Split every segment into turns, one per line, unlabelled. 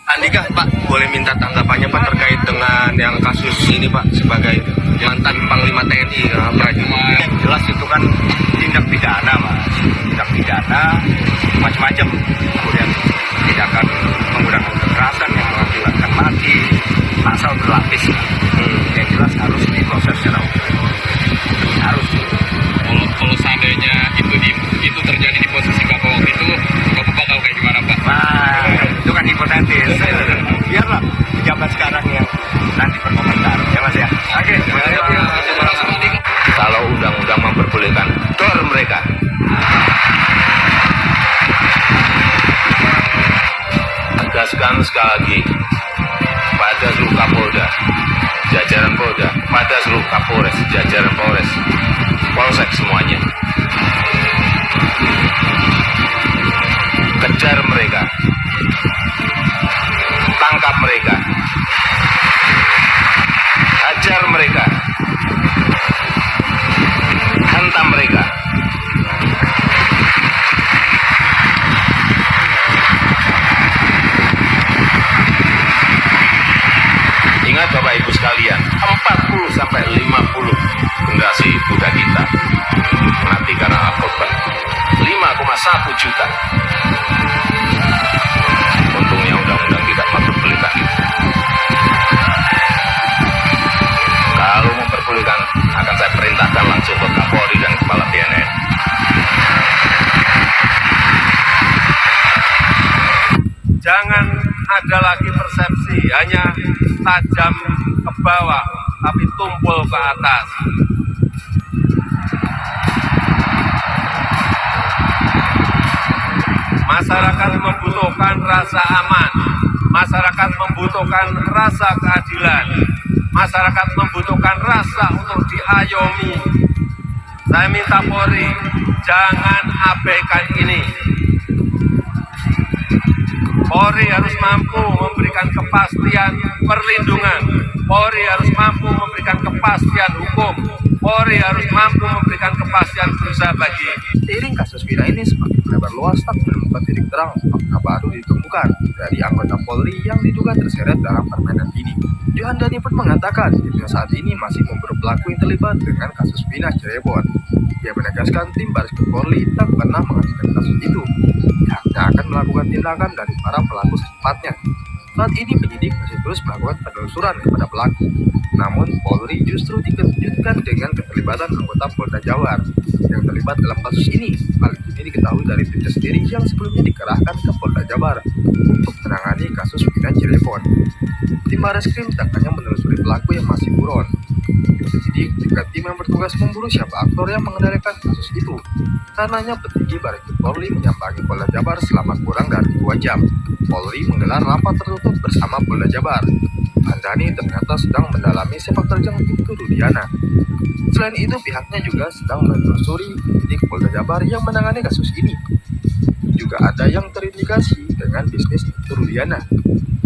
Andika, Pak, boleh minta tanggapannya Pak terkait dengan yang kasus ini Pak sebagai mantan Panglima TNI prajurit.
Yang jelas itu kan tindak pidana, Mas. Tindak pidana macam-macam. Kemudian tindakan menggunakan kekerasan yang mengakibatkan mati, pasal berlapis. Yang jelas harus diproses secara hukum. Harus.
Kalau seandainya itu terjadi di posisi Bapak waktu itu, Bapak bakal kayak gimana Pak?
Nah, itu kan hipotetis. Biarlah pejabat sekarang yang nanti berkomentar, ya Mas ya. Oke,
Kalau undang-undang memperbolehkan, dor mereka. Tegaskan sekali lagi pada seluruh Kapolda, jajaran Polda, pada seluruh Kapolres, jajaran Polres, Polsek semuanya. Kejar mereka, tangkap mereka, hajar mereka, hantam mereka. Ingat Bapak Ibu sekalian, 40 sampai 50 generasi muda kita mati karena narkoba. 5,1 juta. Untungnya undang-undang tidak memperbolehkan itu. Kalau memperbolehkan, akan saya perintahkan langsung ke Kapolri dan Kepala BNN.
Jangan ada lagi persepsi hanya tajam ke bawah, tapi tumpul ke atas. Masyarakat membutuhkan rasa aman, masyarakat membutuhkan rasa keadilan, masyarakat membutuhkan rasa untuk diayomi. Saya minta Polri, jangan abaikan ini. Polri harus mampu memberikan kepastian perlindungan. Polri harus mampu memberikan kepastian hukum. Polri harus mampu memberikan kepastian berusaha bagi.
Seiring kasus Vina ini semakin melebar luas, tak menemukan titik terang fakta baru ditemukan dari anggota Polri yang diduga terseret dalam permainan ini. Johan Dhani pun mengatakan timnya saat ini masih memburu pelaku yang terlibat dengan kasus Vina Cirebon. Dia menegaskan tim Baris Krim Polri tak pernah mengajukan kasus itu. Pihaknya akan melakukan tindakan dari para pelaku secepatnya. Saat ini penyidik masih terus melakukan penelusuran kepada pelaku. Namun Polri justru dikejutkan dengan keterlibatan anggota Polda Jabar yang terlibat dalam kasus ini. Hal ini diketahui dari timnya sendiri yang sebelumnya dikerahkan ke Polda Jabar untuk menangani kasus Vina Cirebon. Tim Baris Krim tak hanya menelusuri pelaku yang masih buron. Penyidik juga tim yang bertugas memburu siapa aktor yang mengendalikan kasus itu. Karenanya petinggi Baris Krim Polri menyambangi Polda Jabar selama kurang dari 2 jam. Polri menggelar rapat tertutup bersama Polda Jabar. Andani ternyata sedang mendalami sepak terjang Ibtu Rudiana. Selain itu, pihaknya juga sedang menelusuri penyidik Polda Jabar yang menangani kasus ini. Juga ada yang terindikasi dengan bisnis Ibtu Rudiana.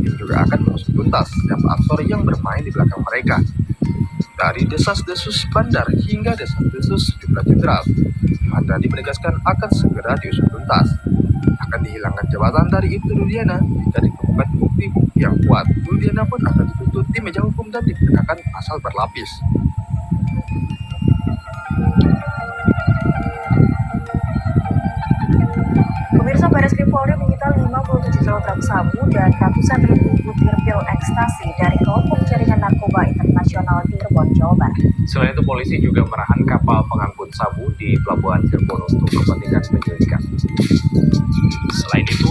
Tim juga akan mengusut tuntas siapa aktor yang bermain di belakang mereka. Dari desas-desus bandar hingga desas-desus sejumlah jenderal, Andani menegaskan akan segera diusut tuntas. Akan dihilangkan jabatan dari Ibtu Rudiana jika ditemukan bukti-bukti yang kuat. Rudiana pun akan dituntut di meja hukum dan dikenakan pasal berlapis.
Pemirsa, Baris Krim Polri menyita 57 kg sabu dan ratusan ribu butir pil ekstasi dari kelompok jaringan narkoba internasional di Cirebon, Jawa Barat.
Selain itu, polisi juga menahan kapal pengangkut sabu di Pelabuhan Cirebon untuk kepentingan penyelidikan.
Selain itu,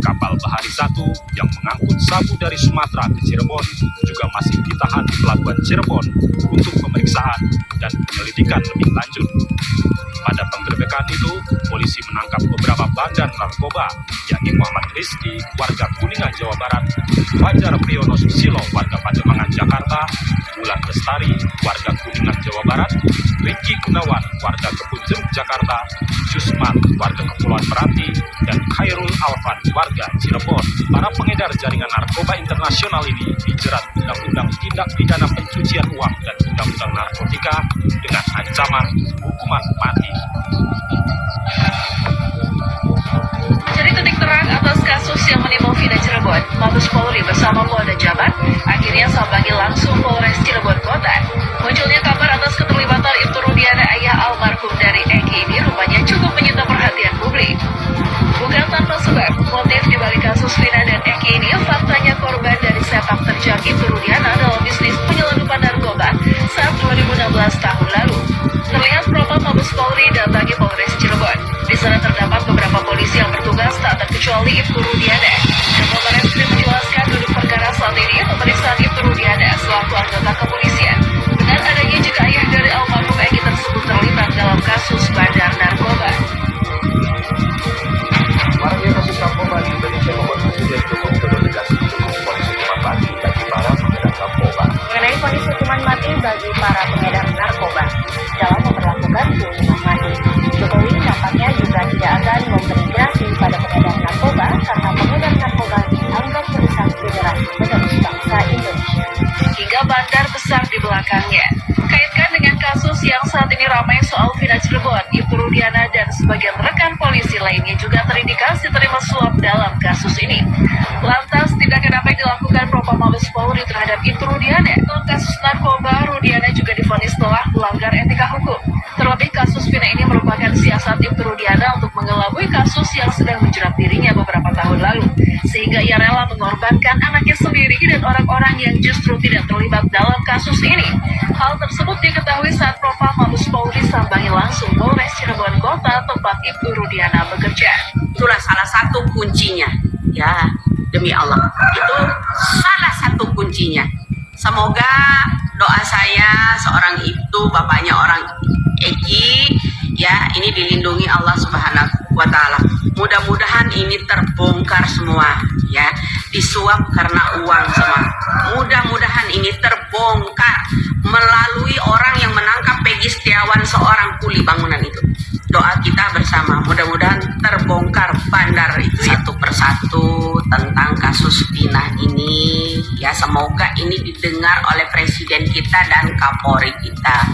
kapal Bahari 1 yang mengangkut sabu dari Sumatera ke Cirebon juga masih ditahan di Pelabuhan Cirebon untuk pemeriksaan dan penyelidikan lebih lanjut. Pada penggerbekan itu, polisi menangkap beberapa bandar narkoba, yakni Muhammad Rizki, warga Kuningan, Jawa Barat, Fajar Priyono Susilo, warga Pademangan, Jakarta, Bulan Lestari, warga Kuningan, Jawa Barat, Ricky Gunawan, warga Kebun Jeruk, Jakarta, Jusman, warga Kepulauan Meranti, dan Khairul Alfan, warga Cirebon. Para pengedar jaringan narkoba internasional ini dijerat Undang-Undang Tindak Pidana Pencucian Uang dan Undang-Undang Narkotika dengan ancaman hukuman mati.
Cari titik terang atas kasus yang menimpa Vina Cirebon.
Cirebon, Mabes Polri bersama Polda Jabar akhirnya sambangi langsung Polres Cirebon Kota. Munculnya kabar atas keterlibatan Ibtu Rudiana, ayah almarhum dari Eki ini rupanya cukup menyita perhatian publik. Bukan tanpa sebab, motif dibalik kasus Vina dan Eki ini faktanya korban dari sepak terjang Ibtu Rudiana dalam bisnis penyelundupan narkoba saat 2016 tahun lalu. Terlihat propam Mabes Polri datangi Polres Cirebon. Di sana terdapat beberapa polisi yang bertugas tak terkecuali Ibtu Rudiana. Kapolres Reskrim menjelaskan duduk perkara saat ini pemeriksaan Ibtu Rudiana selaku anggota kepolisian. Benar adanya jika ayah dari almarhum Eki tersebut terlibat dalam kasus bandar narkoba.
Maraknya kasus narkoba di Indonesia membuat Presiden Jokowi Dodo tegas mendukung vonis hukuman mati bagi para pengedar narkoba.
Mengenai vonis hukuman mati bagi para pengedar narkoba dalam memperlakukan hukuman mati, Jokowi nampaknya juga tidak akan memberi gerasi pada pengedar narkoba karena pengedar narkoba dianggap merusak generasi penerus bangsa Indonesia.
Hingga bandar besar di belakangnya. Kaitkan dengan kasus yang saat ini ramai soal Vina Cirebon, Ibtu Rudiana dan sebagian rekan polisi lainnya juga terindikasi terima suap dalam kasus ini. Lantas, tindakan apa yang dilakukan Propam Mabes Polri terhadap Ibtu Rudiana? Dalam kasus narkoba, Rudiana juga divonis telah melanggar etika hukum. Terlebih kasus Vina ini merupakan siasat Ibtu Rudiana untuk mengelabui kasus yang sedang menjerat dirinya beberapa tahun lalu, sehingga ia rela mengorbankan anaknya sendiri dan orang-orang yang justru tidak terlibat dalam kasus ini. Hal tersebut diketahui saat Propam Mabes Polri sambangi langsung Polres Cirebon Kota tempat Ibtu Rudiana bekerja.
Itulah salah satu kuncinya, ya, demi Allah. Itu salah satu kuncinya. Semoga doa saya seorang itu bapaknya orang Eki, ya, ini dilindungi Allah Subhanahu wa Ta'ala. Mudah-mudahan ini terbongkar semua, ya, disuap karena uang semua. Mudah-mudahan ini terbongkar melalui orang yang menangkap Peggy Setiawan, seorang kuli bangunan itu. Doa kita bersama, mudah-mudahan terbongkar bandar itu satu persatu tentang kasus Vina ini. Ya, semoga ini didengar oleh Presiden kita dan Kapolri kita.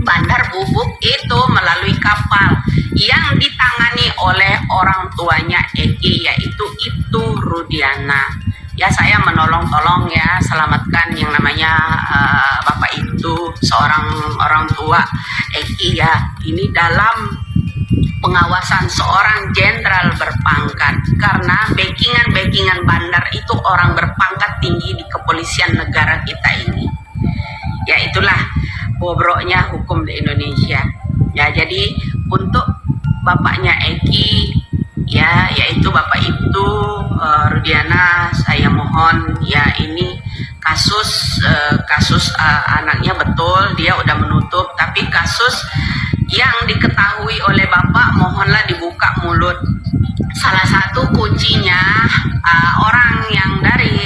Bandar bubuk itu melalui kapal yang ditangani oleh orang tuanya Eki, yaitu Ibtu Rudiana. Ya, saya menolong-tolong, ya, selamatkan yang namanya Bapak itu, seorang orang tua Eki, ya. Ini dalam pengawasan seorang jenderal berpangkat, karena backingan bandar itu orang berpangkat tinggi di kepolisian negara kita ini. Ya, itulah bobroknya hukum di Indonesia. Ya, jadi untuk bapaknya Eki, ya, yaitu Bapak Ibtu Rudiana, saya mohon, ya, ini kasus anaknya betul dia udah menutup, tapi kasus yang diketahui oleh Bapak mohonlah dibuka mulut. Salah satu kuncinya orang yang dari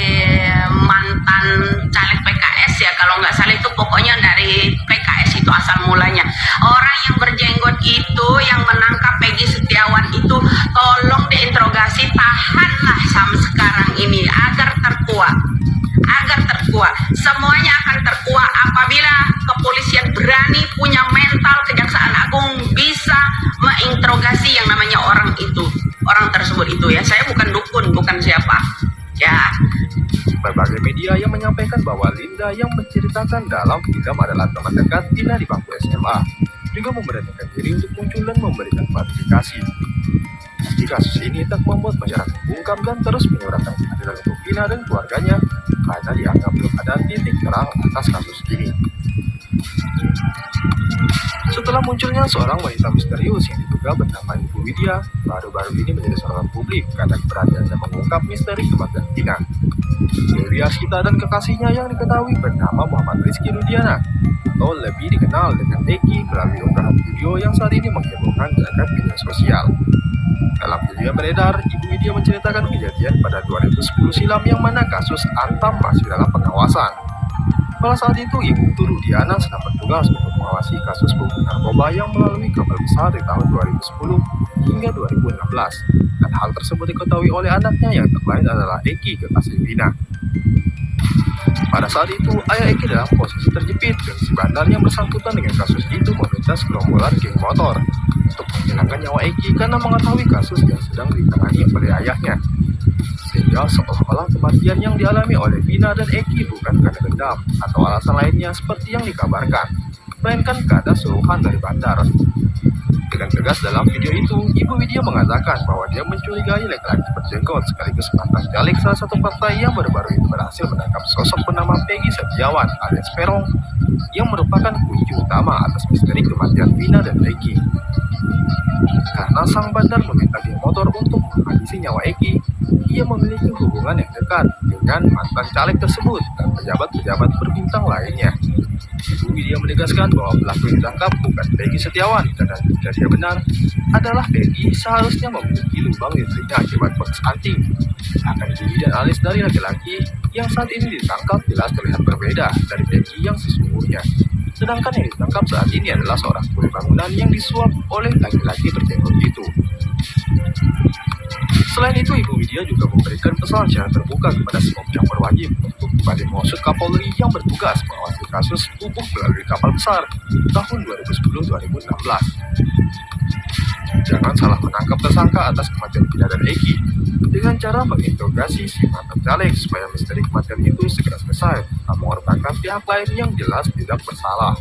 mantan caleg PKS, ya, kalau nggak salah itu pokoknya dari PKS itu asal mulanya. Orang yang berjenggot itu yang menangkap Peggy Setiawan itu tolong diinterogasi, tahanlah sampai sekarang ini agar terkuat. Semuanya akan terkuat apabila kepolisian berani, punya mental, Kejaksaan Agung bisa menginterogasi yang namanya orang tersebut itu, ya. Saya bukan dukun, bukan siapa, ya.
Berbagai media yang menyampaikan bahwa Linda yang menceritakan dalam film adalah teman dekat Vina di bangku SMA juga memberanikan diri untuk muncul dan memberikan klarifikasi. Meski kasus ini tak membuat masyarakat bungkam dan terus menyuarakan keadilan untuk Vina dan keluarganya karena dianggap belum ada titik terang atas kasus ini. Setelah munculnya seorang wanita misterius yang diduga bernama Ibu Widya, baru-baru ini menjadi sorotan publik karena keberaniannya mengungkap misteri kematian Vina. Dewi Askita dan kekasihnya yang diketahui bernama Muhammad Rizky Rudiana, atau lebih dikenal dengan Eki, melalui unggahan video yang saat ini menghebohkan jagat media sosial. Dalam video yang beredar, Ibu Widya menceritakan kejadian pada 2010 silam yang mana kasus Antam masih dalam pengawasan. Pada saat itu, Ibu Rudiana sedang bertugas untuk mengawasi kasus bom narkoba yang melalui kapal besar di tahun 2010 hingga 2016. Dan hal tersebut diketahui oleh anaknya yang terlain adalah Eki, kekasih Vina. Pada saat itu, ayah Eki dalam posisi terjepit dan si bandar yang bersangkutan dengan kasus itu meminta segerombolan geng motor untuk menghilangkan nyawa Eki karena mengetahui kasus yang sedang ditangani oleh ayahnya. sehingga seolah-olah kematian yang dialami oleh Vina dan Eki bukan karena dendam atau alasan lainnya seperti yang dikabarkan, melainkan karena suruhan dari bandar. Dengan tegas dalam video itu, Ibu Widya mengatakan bahwa dia mencurigai laki-laki berjenggot sekaligus mantan caleg salah satu partai yang baru-baru itu berhasil menangkap sosok bernama Peggy Setiawan alias Peron yang merupakan kunci utama atas misteri kematian Vina dan Eki. Karena sang bandar meminta geng motor untuk menghabisi nyawa Eki, ia memiliki hubungan yang dekat dengan mantan caleg tersebut dan pejabat-pejabat berbintang lainnya. Ibu Widya menegaskan bahwa pelaku yang ditangkap bukan Peggy Setiawan dan jika dia benar adalah Peggy seharusnya memiliki lubang di telinga akibat bekas anting. Akan gigi dan alis dari laki-laki yang saat ini ditangkap jelas terlihat berbeda dari Peggy yang sesungguhnya. Sedangkan yang ditangkap saat ini adalah seorang kulit bangunan yang disuap oleh laki-laki berjenggot itu. Selain itu, Ibu Widya juga memberikan pesan secara terbuka kepada semua pihak berwajib untuk kembali mengusut Kapolri yang bertugas mengawasi kasus pupuk melalui kapal besar tahun 2010-2016. Jangan salah menangkap tersangka atas kematian Vina dan Eki dengan cara menginterogasi si mantan caleg supaya misteri kematian itu segera selesai, tak mengorbankan pihak lain yang jelas tidak bersalah.